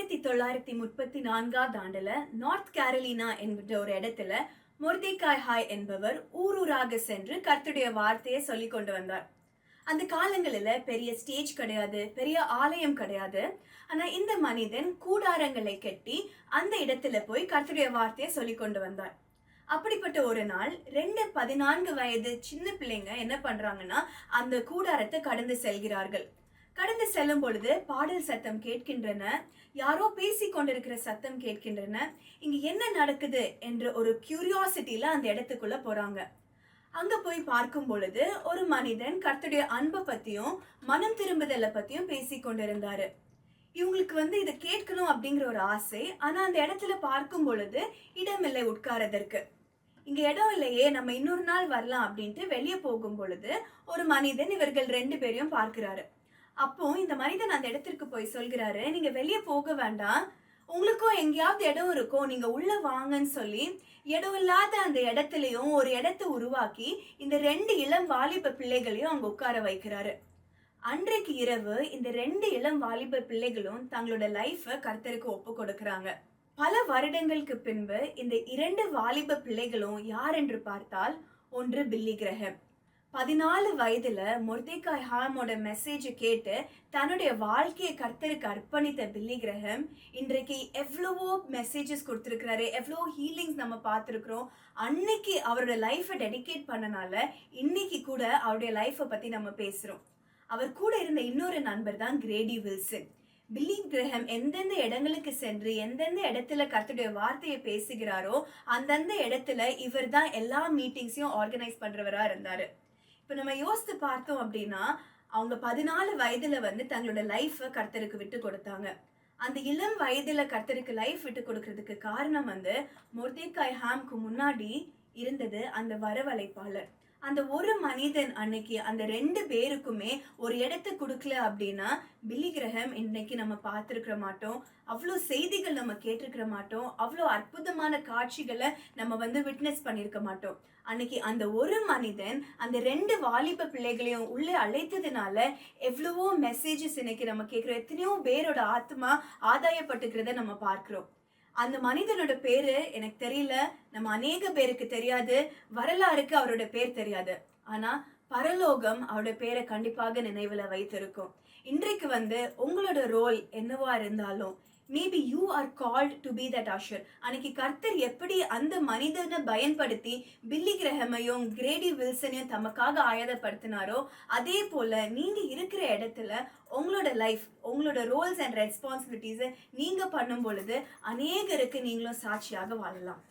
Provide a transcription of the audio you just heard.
1934 north Carolina என்கிற ஒரு இடத்துல மொர்தெகாய் ஹாய் என்பவர் ஊரூராக சென்று கர்த்தருடைய வார்த்தையை சொல்லி கொண்டு வந்தார். அந்த காலங்களில பெரிய ஸ்டேஜ் கிடையாது, பெரிய ஆலயம் கிடையாது. ஆனா இந்த மனிதன் கூடாரங்களை கட்டி அந்த இடத்துல போய் கர்த்தருடைய வார்த்தையை சொல்லி கொண்டு வந்தார். அப்படிப்பட்ட ஒரு நாள் 14 வயது சின்ன பிள்ளைங்க என்ன பண்றாங்கன்னா அந்த கூடாரத்தை கடந்து செல்கிறார்கள். கடந்து செல்லும் பொழுது பாடல் சத்தம் கேட்கின்றன, யாரோ பேசிக் கொண்டிருக்கிற சத்தம் கேட்கின்றன. இங்க என்ன நடக்குது என்ற ஒரு கியூரியாசிட்டியில அந்த இடத்துக்குள்ள போறாங்க. அங்க போய் பார்க்கும் பொழுது ஒரு மனிதன் கர்த்தருடைய அன்பை பத்தியும் மனம் திரும்புதலை பத்தியும் பேசிக் கொண்டிருந்தாரு. இவங்களுக்கு இதை கேட்கணும் அப்படிங்கிற ஒரு ஆசை. ஆனா அந்த இடத்துல பார்க்கும் பொழுது இடமில்லை உட்காரதற்கு. இங்க இடம் இல்லையே, நம்ம இன்னொரு நாள் வரலாம் அப்படின்ட்டு வெளியே போகும் பொழுது ஒரு மனிதன் இவர்கள் 2 பேரையும் பார்க்கிறாரு. அப்போ இந்த மனிதன் அந்த இடத்திற்கு போய் சொல்கிறாரு, நீங்க வெளியே போக வேண்டாம், உங்களுக்கும் எங்கேயாவது இடம் இருக்கும், நீங்க உள்ள வாங்கன்னு சொல்லி இடம் இல்லாத அந்த இடத்துலயும் ஒரு இடத்தை உருவாக்கி இந்த 2 இளம் வாலிப பிள்ளைகளையும் அங்க உட்கார வைக்கிறாரு. அன்றைக்கு இரவு இந்த 2 இளம் வாலிப பிள்ளைகளும் தங்களோட லைஃப கர்த்தருக்கு ஒப்பு கொடுக்கறாங்க. பல வருடங்களுக்கு பின்பு இந்த 2 வாலிப பிள்ளைகளும் யார் என்று பார்த்தால், ஒன்று பில்லி கிரஹாம். 14 வயதுல மொர்தெகாய் ஹாமோட மெசேஜ் கேட்டு தன்னுடைய வாழ்க்கையை கர்த்தருக்கு அர்ப்பணித்த பில்லி கிரஹாம் இன்றைக்கு எவ்வளவோ மெசேஜஸ் கொடுத்திருக்கிறாரு, எவ்வளோ ஹீலிங்ஸ் நம்ம பார்த்துருக்கிறோம். அன்னைக்கு அவரோட லைஃபை டெடிகேட் பண்ணனால இன்னைக்கு கூட அவருடைய லைஃபை பத்தி நம்ம பேசுறோம். அவர் கூட இருந்த இன்னொரு நண்பர் தான் கிரேடி வில்சன். பில்லி கிரஹாம் எந்தெந்த இடங்களுக்கு சென்று எந்தெந்த இடத்துல கர்த்தருடைய வார்த்தையை பேசுகிறாரோ அந்தந்த இடத்துல இவர் தான் எல்லா மீட்டிங்ஸையும் ஆர்கனைஸ் பண்றவரா இருந்தாரு. இப்ப நம்ம யோசித்து பார்த்தோம் அப்படின்னா, அவங்க 14 வயதுல தங்களோட லைஃப கர்த்தருக்கு விட்டு கொடுத்தாங்க. அந்த இளம் வயதுல கர்த்தருக்கு லைஃப் விட்டு கொடுக்கறதுக்கு காரணம் மொர்தெகாய் ஹாம்க்கு முன்னாடி இருந்தது அந்த வரவழைப்பாளர். அந்த ஒரு மனிதன் அன்னைக்கு அந்த 2 பேருக்குமே ஒரு இடத்தை கொடுக்கல அப்படின்னா பில்லி கிரஹாம் இன்னைக்கு நம்ம பார்த்துருக்கிற மாட்டோம், அவ்வளோ செய்திகள் நம்ம கேட்டிருக்கிற மாட்டோம், அவ்வளோ அற்புதமான காட்சிகளை நம்ம விட்னஸ் பண்ணியிருக்க மாட்டோம். அன்னைக்கு அந்த ஒரு மனிதன் அந்த 2 வாலிப பிள்ளைகளையும் உள்ளே அழைத்ததுனால எவ்வளவோ மெசேஜஸ் இன்னைக்கு நம்ம கேட்கிறோம், எத்தனையோ பேரோட ஆத்மா ஆதாயப்பட்டுக்கிறத நம்ம பார்க்கிறோம். அந்த மனிதனோட பேரு எனக்கு தெரியல, நம்ம அநேக பேருக்கு தெரியாது, வரலாறுக்கு அவரோட பேர் தெரியாது. ஆனா பரலோகம் அவரோட பேரை கண்டிப்பாக நினைவுல வைத்திருக்கும். இன்றைக்கு உங்களோட ரோல் என்னவா இருந்தாலும், maybe you are called to be that usher. அன்னைக்கு கர்த்தர் எப்படி அந்த மனிதனை பயன்படுத்தி பில்லி கிரஹாமையும் கிரேடி வில்சனையும் தமக்காக ஆயத்தப்படுத்தினாரோ, அதே போல நீங்க இருக்கிற இடத்துல உங்களோட லைஃப், உங்களோட ரோல்ஸ் அண்ட் ரெஸ்பான்சிபிலிட்டிஸை நீங்க பண்ணும் பொழுது அநேகருக்கு நீங்களும் சாட்சியாக வாழலாம்.